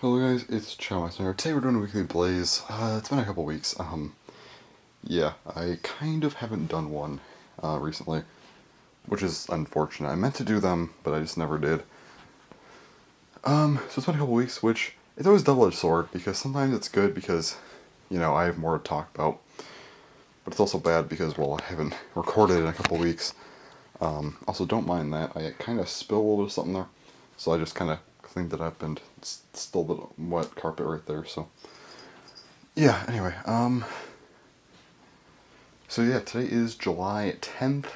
Hello guys, it's Chow here. Today we're doing a weekly blaze. It's been a couple weeks. Yeah, I kind of haven't done one recently, which is unfortunate. I meant to do them, but I just never did. So it's been a couple weeks, which it's always a double-edged sword because sometimes it's good because, I have more to talk about, but it's also bad because, well, I haven't recorded in a couple weeks. Also, don't mind that. I kind of spilled a little bit of something there, so I just kind of cleaned it up, and it's still the wet carpet right there, so yeah, anyway, so yeah, today is July 10th,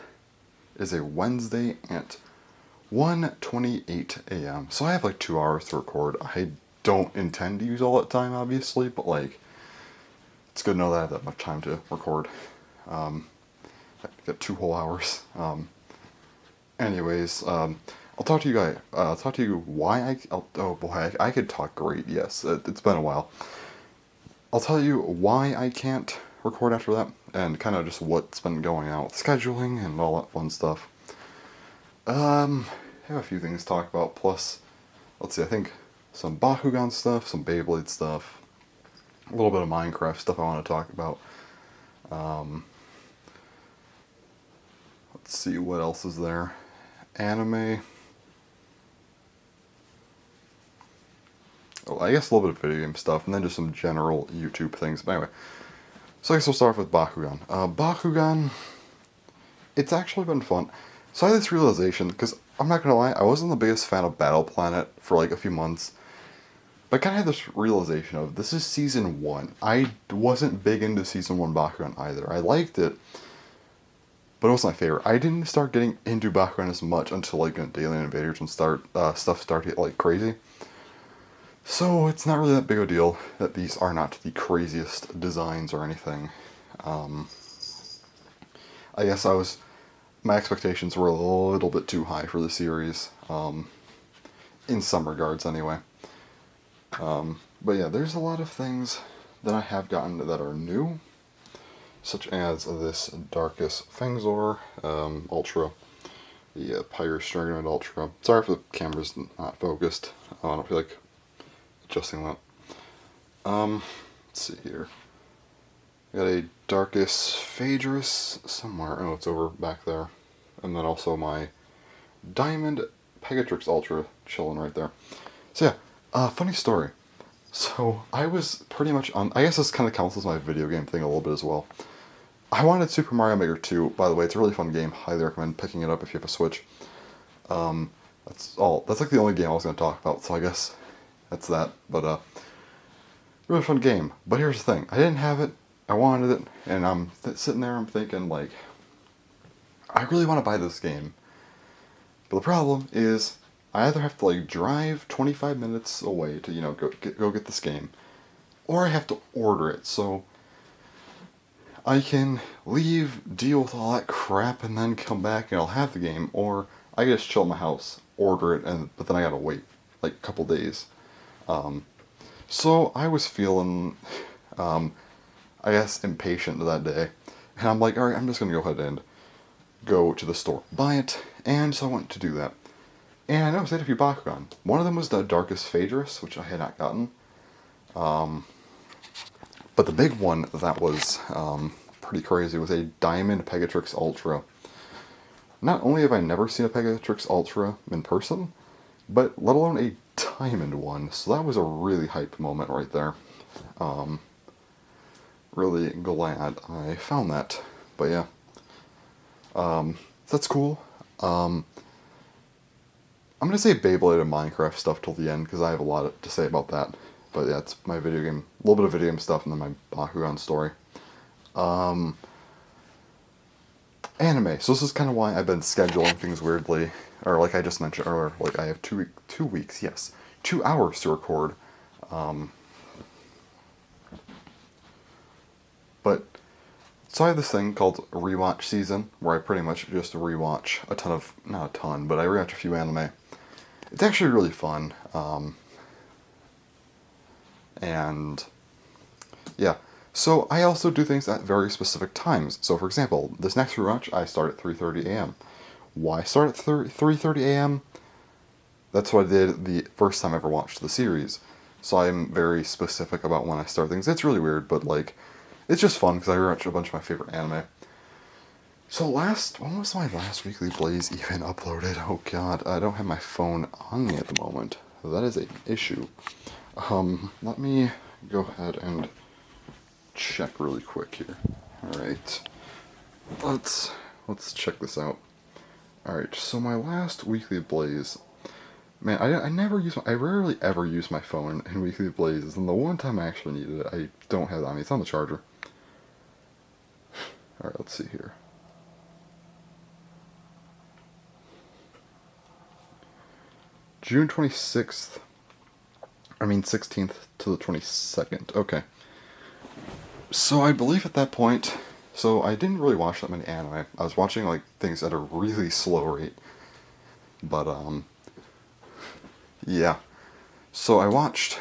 it is a Wednesday at 1:28 a.m., so I have like 2 hours to record. I don't intend to use all that time, obviously, but like, it's good to know that I have that much time to record. I got 2 whole hours. Anyways, I'll talk to you guys. I'll talk to you why oh boy, I could talk great. Yes, it's been a while. I'll tell you why I can't record after that, and kind of just what's been going on with scheduling and all that fun stuff. I have a few things to talk about. Plus, let's see. I think some Bakugan stuff, some Beyblade stuff, a little bit of Minecraft stuff I want to talk about. Let's see what else is there. Anime. Oh, I guess a little bit of video game stuff, and then just some general YouTube things. But anyway, so I guess we'll start off with Bakugan. Bakugan, it's actually been fun. So I had this realization, because I'm not going to lie, I wasn't the biggest fan of Battle Planet for like a few months. But I kind of had this realization of, this is Season 1. I wasn't big into Season 1 Bakugan either. I liked it, but it wasn't my favorite. I didn't start getting into Bakugan as much until like Alien Invaders and stuff started to get like crazy. So it's not really that big of a deal that these are not the craziest designs or anything. I guess my expectations were a little bit too high for the series, in some regards anyway. But yeah, there's a lot of things that I have gotten that are new, such as this Darkest Fangzor Ultra, the Pyrus Dragonoid Ultra. Sorry if the camera's not focused. I don't feel like adjusting that. Let's see here. I got a Darkest Phaedrus somewhere. Oh, it's over back there. And then also my Diamond Pegatrix Ultra chilling right there. So yeah, funny story. So I was pretty much on. I guess this kind of counts as my video game thing a little bit as well. I wanted Super Mario Maker 2. By the way, it's a really fun game. Highly recommend picking it up if you have a Switch. That's all. That's like the only game I was going to talk about. So I guess that's that. But really fun game. But here's the thing: I didn't have it. I wanted it, and I'm sitting there. I'm thinking like, I really want to buy this game. But the problem is, I either have to like drive 25 minutes away to go get this game, or I have to order it. So I can leave, deal with all that crap, and then come back and I'll have the game, or I can just chill in my house, order it, but then I gotta wait like a couple days. So I was feeling, I guess, impatient that day, and I'm like, alright, I'm just gonna go ahead and go to the store, buy it, and so I went to do that. And I noticed I had a few Bakugan. One of them was the Darkest Phaedrus, which I had not gotten. But the big one that was pretty crazy was a Diamond Pegatrix Ultra. Not only have I never seen a Pegatrix Ultra in person, but let alone a Diamond one. So that was a really hype moment right there. Really glad I found that. But yeah. That's cool. I'm going to say Beyblade and Minecraft stuff till the end, because I have a lot to say about that. But yeah, it's my video game, a little bit of video game stuff, and then my Bakugan story. Anime. So this is kind of why I've been scheduling things weirdly, or like I just mentioned, or like I have 2 weeks, yes, 2 hours to record. But so I have this thing called Rewatch Season, where I pretty much just rewatch not a ton, but I rewatch a few anime. It's actually really fun. And yeah, so I also do things at very specific times. So for example, this next rewatch I start at 3:30 a.m. Why start at 3:30 a.m.? That's what I did the first time I ever watched the series. so I'm very specific about when I start things. It's really weird, but like, it's just fun because I rewatch a bunch of my favorite anime. So when was my last Weekly Blaze even uploaded? Oh god, I don't have my phone on me at the moment. That is an issue. Let me go ahead and check really quick here. Alright. Let's check this out. Alright, so my last Weekly Blaze. Man, I rarely ever use my phone in Weekly Blazes, and the one time I actually needed it, I don't have it on me. It's on the charger. Alright, let's see here. June 26th. 16th to the 22nd. Okay. So I believe at that point, so I didn't really watch that many anime. I was watching like things at a really slow rate. But yeah. So I watched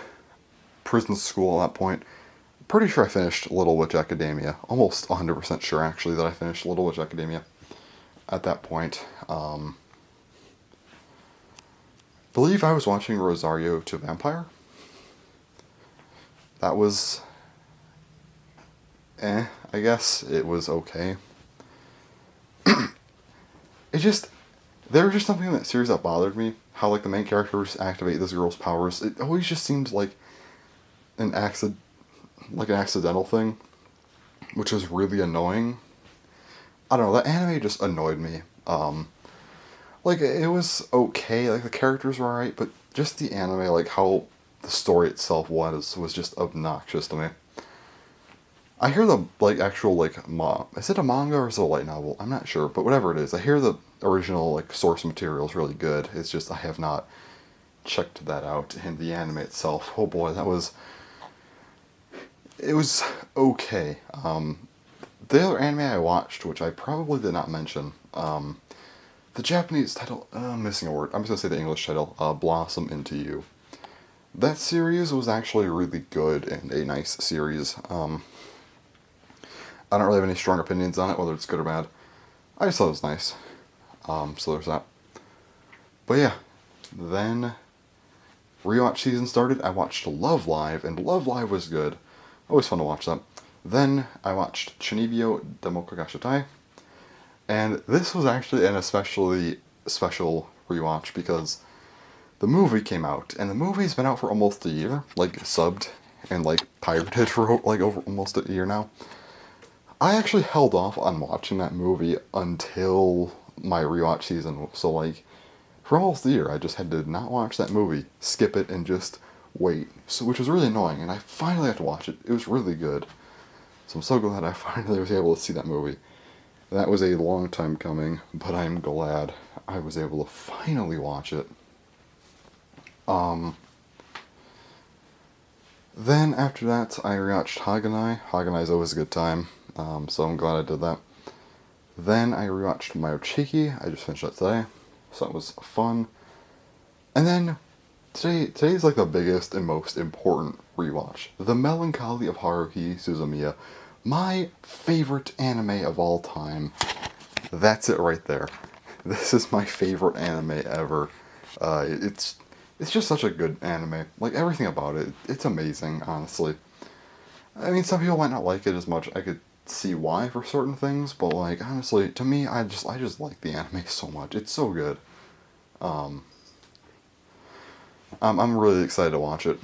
Prison School at that point. Pretty sure I finished Little Witch Academia. Almost 100% sure actually that I finished Little Witch Academia at that point. Believe I was watching Rosario to Vampire. That was I guess it was okay. There was just something in that series that bothered me. How like the main characters activate this girl's powers. It always just seems like an accidental thing, which is really annoying. I don't know, that anime just annoyed me. Like it was okay, like the characters were alright, but just the anime, like how the story itself was just obnoxious to me. I hear the like actual like is it a manga or is it a light novel? I'm not sure, but whatever it is, I hear the original like source material is really good. It's just I have not checked that out, and the anime itself. Oh boy, it was okay. The other anime I watched, which I probably did not mention, the Japanese title, I'm missing a word. I'm just gonna say the English title, Blossom Into You. That series was actually really good and a nice series. I don't really have any strong opinions on it, whether it's good or bad. I just thought it was nice. So there's that. But yeah, then rewatch season started. I watched Love Live, and Love Live was good. Always fun to watch that. Then I watched Chunibyo Demokogashite, and this was actually an especially special rewatch because the movie came out, and the movie's been out for almost a year, like subbed and like pirated for like over almost a year now. I actually held off on watching that movie until my rewatch season, so like for almost a year I just had to not watch that movie, skip it, and just wait. So which was really annoying, and I finally had to watch it. It was really good. So I'm so glad I finally was able to see that movie. That was a long time coming, but I'm glad I was able to finally watch it. Then after that, I rewatched Haganai. Haganai is always a good time, so I'm glad I did that. Then I rewatched Mayochiki. I just finished that today, so that was fun. And then today's like the biggest and most important rewatch. The Melancholy of Haruhi Suzumiya. My favorite anime of all time. That's it right there. This is my favorite anime ever. It's just such a good anime. Like everything about it, it's amazing, honestly. I mean, some people might not like it as much. I could see why for certain things, but like honestly, to me, I just like the anime so much. It's so good. I'm really excited to watch it.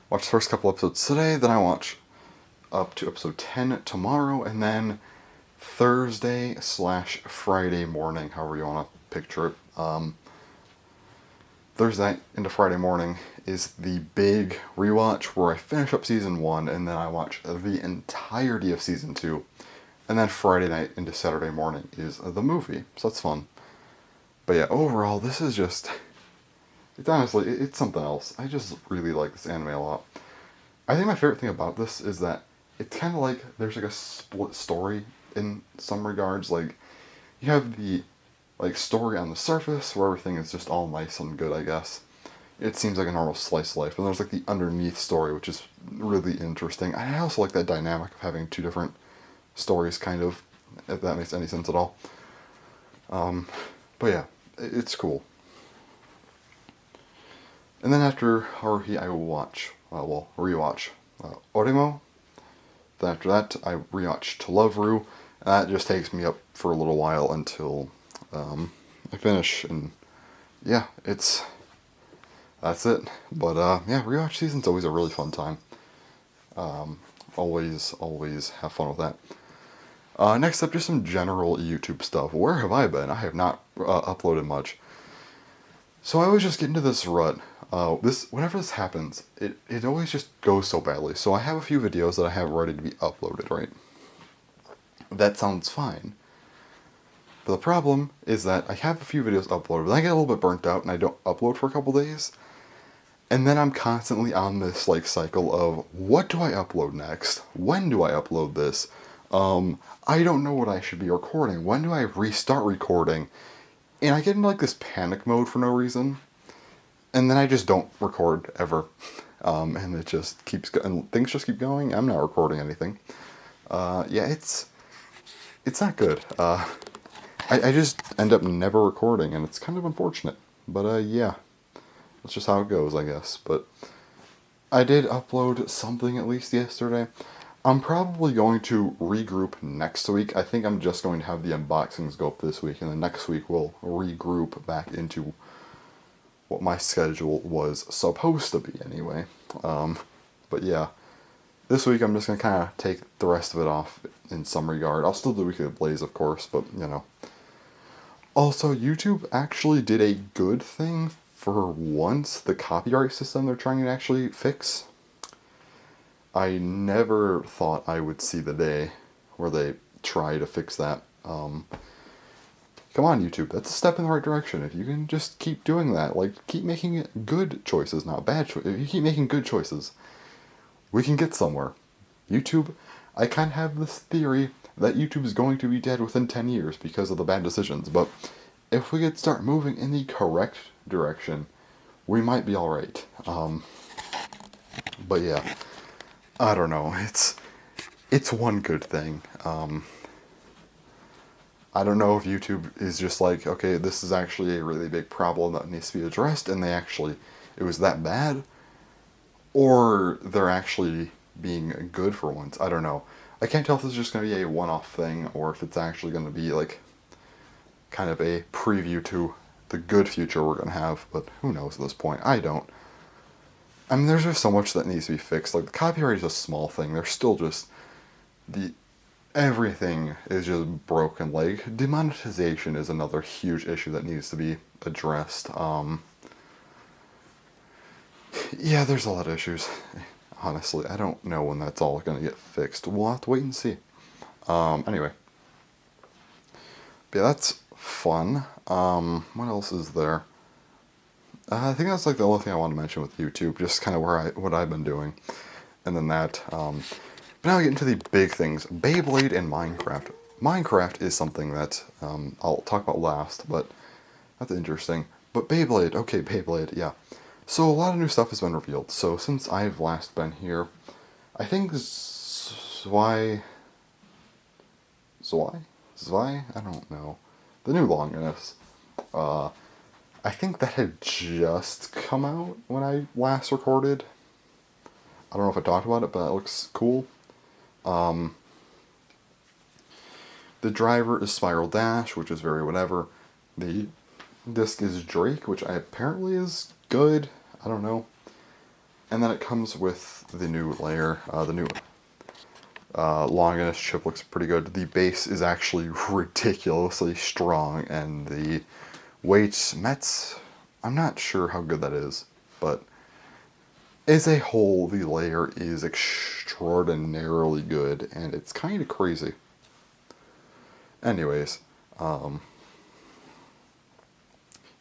Watch the first couple episodes today, then I watch up to episode 10 tomorrow, and then Thursday/Friday morning, however you want to picture it. Thursday night into Friday morning is the big rewatch where I finish up season 1 and then I watch the entirety of season 2. And then Friday night into Saturday morning is the movie, so that's fun. But yeah, overall, this is just... it's something else. I just really like this anime a lot. I think my favorite thing about this is that it's kind of like there's like a split story in some regards. Like, you have the like story on the surface where everything is just all nice and good, I guess. It seems like a normal slice of life, and there's like the underneath story, which is really interesting. I also like that dynamic of having two different stories, kind of, if that makes any sense at all. But yeah, it's cool. And then after Haruhi, I will watch, rewatch Oremo. Then after that, I rewatch To Love Ru. And that just takes me up for a little while until I finish. And yeah, that's it. But yeah, rewatch season's always a really fun time. Always have fun with that. Next up, just some general YouTube stuff. Where have I been? I have not uploaded much. So I always just get into this rut. Whenever this happens, it always just goes so badly. So I have a few videos that I have ready to be uploaded, right? That sounds fine. But the problem is that I have a few videos uploaded, but I get a little bit burnt out and I don't upload for a couple days. And then I'm constantly on this like cycle of what do I upload next? When do I upload this? I don't know what I should be recording. When do I restart recording? And I get into like this panic mode for no reason. And then I just don't record ever. And it just and things just keep going. I'm not recording anything. Yeah, it's not good. I just end up never recording, and it's kind of unfortunate. But yeah, that's just how it goes, I guess. But I did upload something at least yesterday. I'm probably going to regroup next week. I think I'm just going to have the unboxings go up this week, and then next week we'll regroup back into what my schedule was supposed to be anyway. But yeah, this week I'm just going to kind of take the rest of it off in some regard. I'll still do Weekly Blaze, of course, but you know. Also, YouTube actually did a good thing for once. The copyright system they're trying to actually fix. I never thought I would see the day where they try to fix that. Come on, YouTube, that's a step in the right direction. If you can just keep doing that, like, keep making good choices, not bad choices. If you keep making good choices, we can get somewhere. YouTube, I kind of have this theory that YouTube is going to be dead within 10 years because of the bad decisions, but if we could start moving in the correct direction, we might be alright. But yeah, I don't know, it's one good thing. I don't know if YouTube is just like, okay, this is actually a really big problem that needs to be addressed, and it was that bad, or they're actually being good for once. I don't know. I can't tell if this is just going to be a one-off thing, or if it's actually going to be like kind of a preview to the good future we're going to have, but who knows at this point. I don't. I mean, there's just so much that needs to be fixed. Like, the copyright is a small thing. There's still just everything is just broken. Like, demonetization is another huge issue that needs to be addressed. Yeah, there's a lot of issues. Honestly, I don't know when that's all going to get fixed. We'll have to wait and see. Anyway. But yeah, that's fun. What else is there? I think that's like the only thing I want to mention with YouTube, just kind of what I've been doing. And then that. But now I get into the big things. Beyblade and Minecraft. Minecraft is something that I'll talk about last, but that's interesting. But Beyblade, okay, Beyblade, yeah. So a lot of new stuff has been revealed. So since I've last been here, I think Zwei, I don't know. The new Longinus. I think that had just come out when I last recorded. I don't know if I talked about it, but it looks cool. The driver is Spiral Dash, which is very whatever. The disc is Drake, which apparently is good. I don't know. And then it comes with the new layer. The new Longinus chip looks pretty good. The base is actually ridiculously strong, and the weight, Mets, I'm not sure how good that is, but as a whole, the layer is extraordinarily good, and it's kind of crazy. Anyways,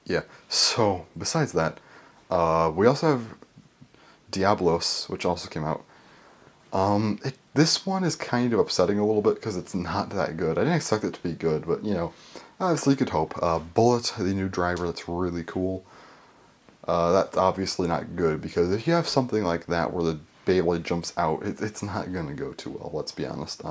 yeah, so besides that, we also have Diablos, which also came out. This one is kind of upsetting a little bit because it's not that good. I didn't expect it to be good, but you know, obviously you could hope. Bullet, the new driver, that's really cool. That's obviously not good because if you have something like that where the Beyblade jumps out, it's not going to go too well, let's be honest.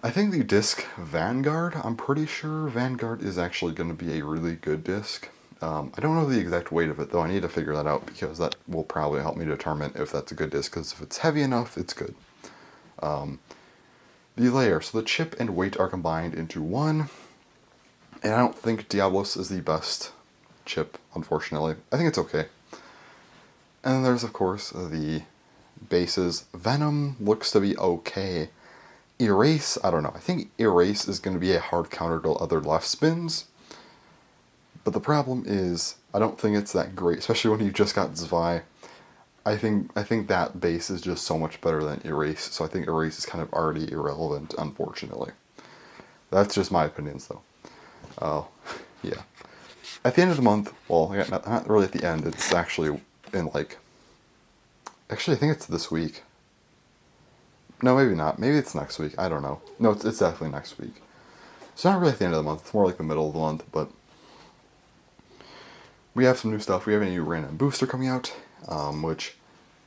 I think the disc Vanguard, I'm pretty sure Vanguard is actually going to be a really good disc. I don't know the exact weight of it, though. I need to figure that out because that will probably help me determine if that's a good disc, because if it's heavy enough, it's good. The layer. So the chip and weight are combined into one, and I don't think Diablos is the best chip, unfortunately. I think it's okay. And then there's, of course, the bases. Venom looks to be okay. Erase, I don't know. I think Erase is going to be a hard counter to other left spins. But the problem is, I don't think it's that great, especially when you just got Zwei. I think that base is just so much better than Erase, so I think Erase is kind of already irrelevant, unfortunately. That's just my opinions, though. Yeah. At the end of the month, well, not really at the end, it's actually in like... Actually, I think it's this week. No, maybe not. Maybe it's next week. I don't know. No, it's definitely next week. It's not really at the end of the month. It's more like the middle of the month, but... We have some new stuff. We have a new random booster coming out, which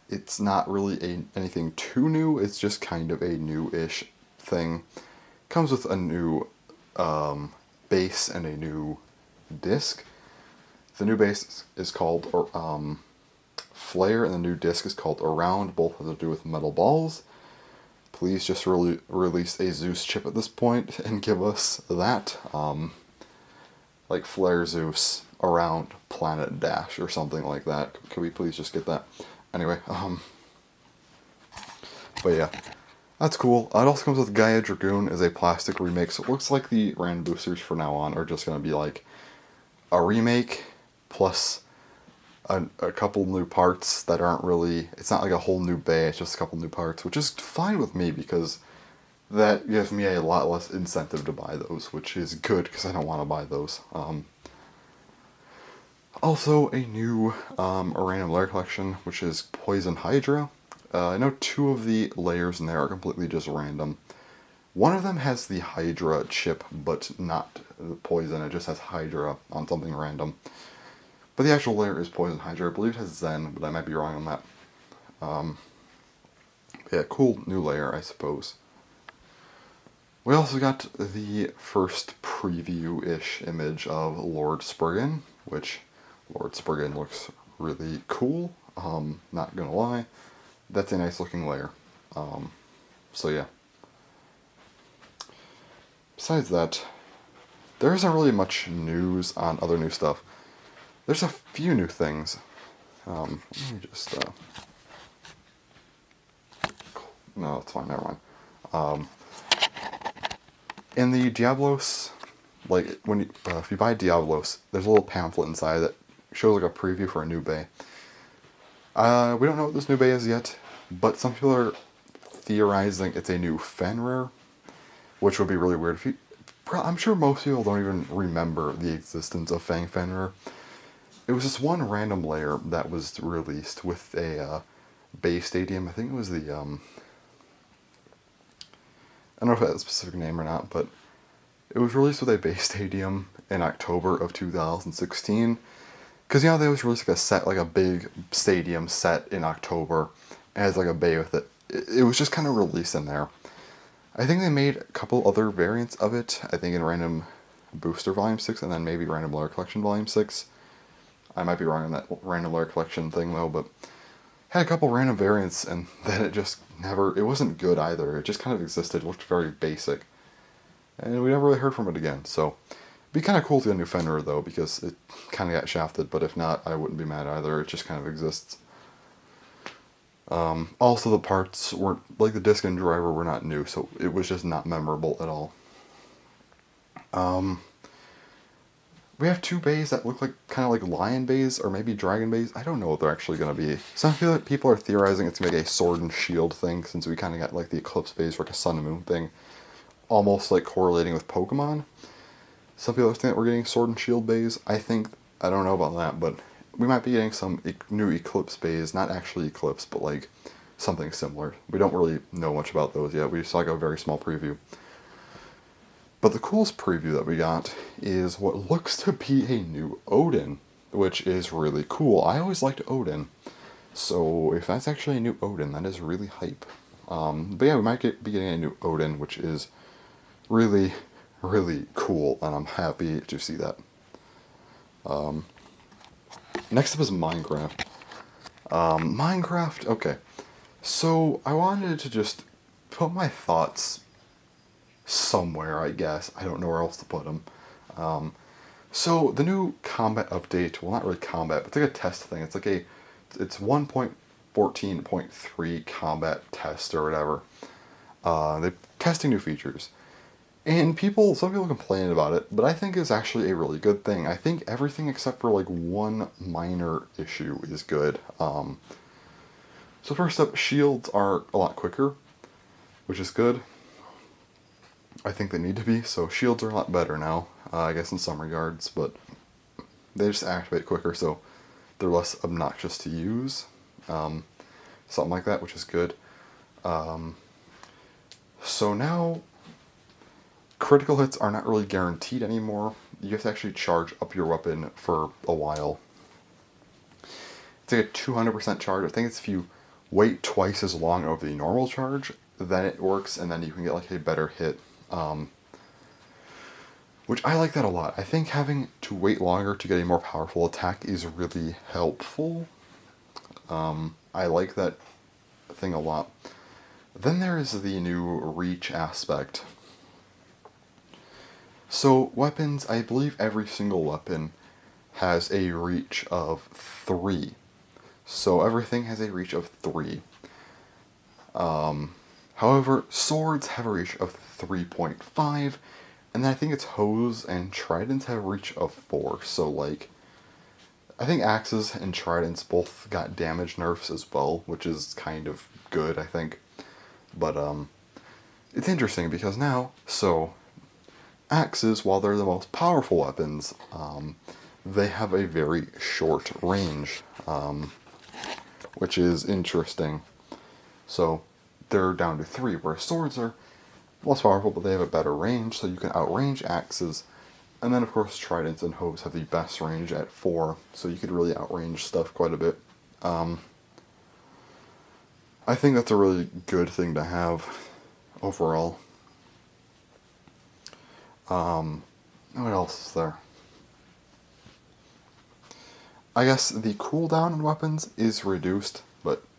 it's not really anything too new. It's just kind of a new-ish thing. Comes with a new base and a new disc. The new base is called Flare, and the new disc is called Around. Both have to do with metal balls. Please just release a Zeus chip at this point and give us that. Like Flare Zeus Around Planet Dash or something like that. Could we please just get that? Anyway, but yeah, that's cool. It also comes with Gaia Dragoon as a plastic remake, so it looks like the random boosters for now on are just going to be like a remake plus a couple new parts that aren't really... It's not like a whole new bay, it's just a couple new parts, which is fine with me because that gives me a lot less incentive to buy those, which is good because I don't want to buy those. Also, a new random layer collection, which is Poison Hydra. I know two of the layers in there are completely just random. One of them has the Hydra chip, but not the poison. It just has Hydra on something random. But the actual layer is Poison Hydra. I believe it has Zen, but I might be wrong on that. Yeah, cool new layer, I suppose. We also got the first preview-ish image of Lord Spriggan, which Lord Spriggan looks really cool. Not gonna lie. That's a nice looking layer. So yeah. Besides that, there isn't really much news on other new stuff. There's a few new things. Let me just... No, it's fine, never mind. In the Diablos, like, when you, if you buy Diablos, there's a little pamphlet inside that shows like a preview for a new bay. We don't know what this new bay is yet, but some people are theorizing it's a new Fenrir, which would be really weird. I'm sure most people don't even remember the existence of Fenrir. It was just one random layer that was released with a Bay Stadium. I think it was the... I don't know if it has a specific name or not, but it was released with a Bay Stadium in October of 2016. Because, you know, they always release like a set, like a big stadium set in October, and it has like a bay with it. It was just kind of released in there. I think they made a couple other variants of it, I think in Random Booster Volume 6, and then maybe Random Layer Collection Volume 6. I might be wrong on that Random Layer Collection thing, though, but had a couple random variants, and then it just never... It wasn't good either. It just kind of existed, looked very basic. And we never really heard from it again, so... It'd be kind of cool to get a new Fenrir, though, because it kind of got shafted, but if not, I wouldn't be mad either. It just kind of exists. Also, the parts weren't... Like, the disc and driver were not new, so it was just not memorable at all. We have two bays that look like kind of like lion bays, or maybe dragon bays. I don't know what they're actually going to be. Some people are theorizing it's going to be a sword and shield thing, since we kind of got like the eclipse bays, like a sun and moon thing, almost like correlating with Pokemon. Some people think that we're getting sword and shield bays. I don't know about that, but we might be getting some new eclipse bays, not actually eclipse, but like something similar. We don't really know much about those yet. We saw like a very small preview. But the coolest preview that we got is what looks to be a new Odin, which is really cool. I always liked Odin, so if that's actually a new Odin, that is really hype. But yeah, we might be getting a new Odin, which is really, really cool, and I'm happy to see that. Next up is Minecraft. Minecraft, okay. So I wanted to just put my thoughts somewhere, I guess. I don't know where else to put them. So the new combat update, well, not really combat, but it's like a test thing. It's 1.14.3 combat test or whatever. They're testing new features. And some people complain about it, but I think it's actually a really good thing. I think everything except for like one minor issue is good. So first up, shields are a lot quicker, which is good. I think they need to be, so shields are a lot better now, I guess in some regards, but they just activate quicker, so they're less obnoxious to use. Something like that, which is good. So now, critical hits are not really guaranteed anymore. You have to actually charge up your weapon for a while. It's like a 200% charge. I think it's if you wait twice as long over the normal charge, then it works, and then you can get like a better hit. Which I like that a lot. I think having to wait longer to get a more powerful attack is really helpful. I like that thing a lot. Then there is the new reach aspect. So weapons, I believe every single weapon has a reach of 3. So everything has a reach of 3. However, swords have a reach of 3.5, and then I think it's hoes and tridents have a reach of 4. So like, I think axes and tridents both got damage nerfs as well, which is kind of good, I think. But it's interesting because now, so axes, while they're the most powerful weapons, they have a very short range, which is interesting. So they're down to 3, whereas swords are less powerful, but they have a better range, so you can outrange axes. And then, of course, tridents and hoes have the best range at 4, so you could really outrange stuff quite a bit. I think that's a really good thing to have overall. What else is there? I guess the cooldown on weapons is reduced,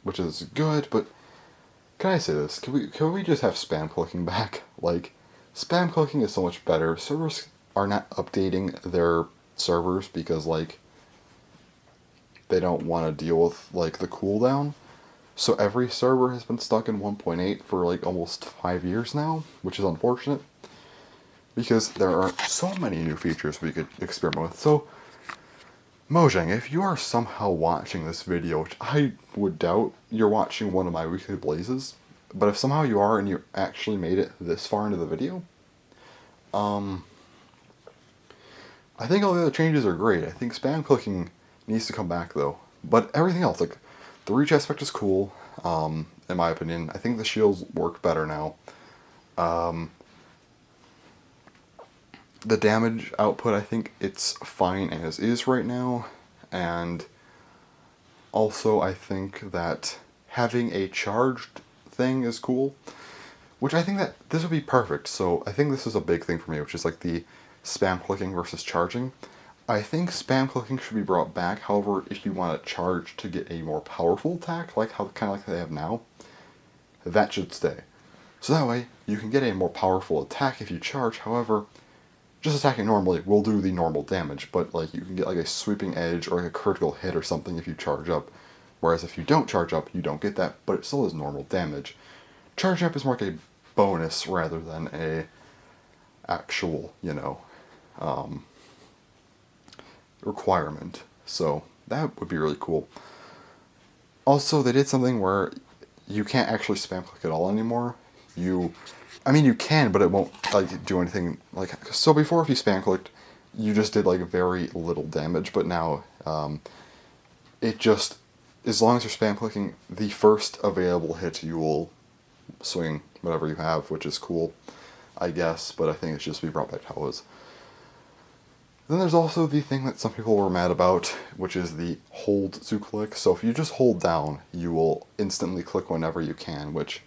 which is good, but can I say this? Can we just have spam clicking back? Like, spam clicking is so much better. Servers are not updating their servers because, like, they don't want to deal with, like, the cooldown. So every server has been stuck in 1.8 for, like, almost 5 years now, which is unfortunate. Because there are so many new features we could experiment with. So, Mojang, if you are somehow watching this video, which I would doubt you're watching one of my weekly blazes, but if somehow you are and you actually made it this far into the video, I think all the other changes are great. I think spam clicking needs to come back though. But everything else, like the reach aspect is cool, in my opinion. I think the shields work better now. The damage output, I think it's fine as is right now, and also I think that having a charged thing is cool, which I think that this would be perfect. So I think this is a big thing for me, which is like the spam clicking versus charging. I think spam clicking should be brought back. However, if you want to charge to get a more powerful attack, like how kind of like they have now, that should stay. So that way you can get a more powerful attack if you charge. However, just attacking normally will do the normal damage, but like you can get like a sweeping edge or like a critical hit or something if you charge up. Whereas if you don't charge up, you don't get that, but it still is normal damage. Charging up is more like a bonus rather than a actual, requirement. So that would be really cool. Also, they did something where you can't actually spam click at all anymore. You can, but it won't like do anything. Like, so before, if you spam clicked, you just did like very little damage. But now, it just, as long as you're spam clicking, the first available hit you will swing whatever you have, which is cool, I guess. But I think it should just be brought back to how it was. Then there's also the thing that some people were mad about, which is the hold to click. So if you just hold down, you will instantly click whenever you can, which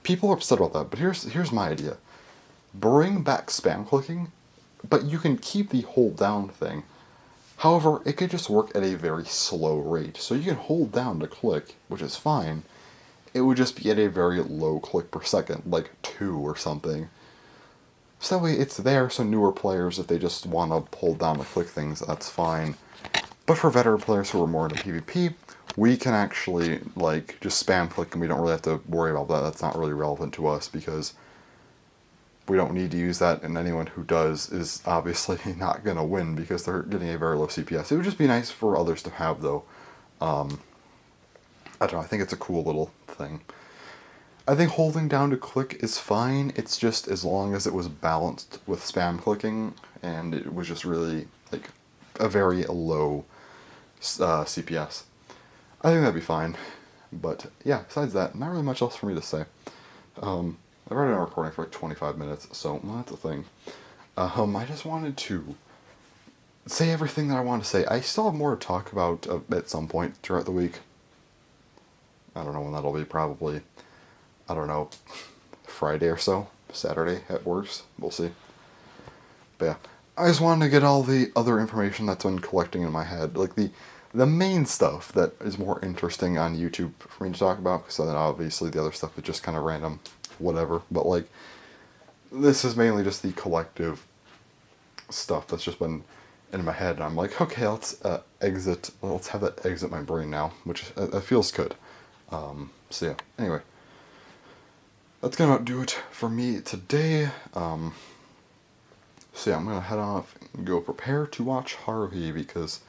people are upset about that. But here's my idea. Bring back spam clicking, but you can keep the hold down thing. However, it could just work at a very slow rate. So you can hold down to click, which is fine. It would just be at a very low click per second, like 2 or something. So that way it's there, so newer players, if they just want to hold down to click things, that's fine. But for veteran players who are more into PvP, we can actually, like, just spam click and we don't really have to worry about that. That's not really relevant to us because we don't need to use that, and anyone who does is obviously not going to win because they're getting a very low CPS. It would just be nice for others to have, though. I don't know, I think it's a cool little thing. I think holding down to click is fine. It's just as long as it was balanced with spam clicking and it was just really like a very low CPS. I think that'd be fine. But yeah, besides that, not really much else for me to say. I've already been recording for like 25 minutes, so well, that's a thing. I just wanted to say everything that I want to say. I still have more to talk about at some point throughout the week. I don't know when that'll be, probably, I don't know, Friday or so, Saturday at worst, we'll see. But yeah, I just wanted to get all the other information that's been collecting in my head, like the main stuff that is more interesting on YouTube for me to talk about, because then obviously the other stuff is just kind of random, whatever, but like, this is mainly just the collective stuff that's just been in my head, and I'm like, okay, let's have that exit my brain now, which feels good. So yeah, anyway, that's gonna about do it for me today. So yeah, I'm gonna head off and go prepare to watch Harvey because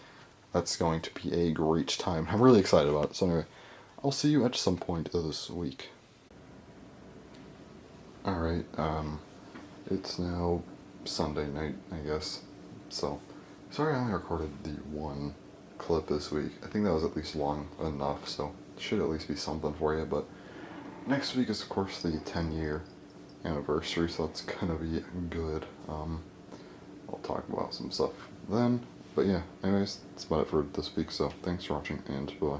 that's going to be a great time. I'm really excited about it. So anyway, I'll see you at some point this week. Alright, it's now Sunday night, I guess. So, sorry I only recorded the one clip this week. I think that was at least long enough, so it should at least be something for you, but next week is of course the 10-year anniversary, so that's gonna be good. I'll talk about some stuff then, but yeah, anyways, that's about it for this week, so thanks for watching, and bye.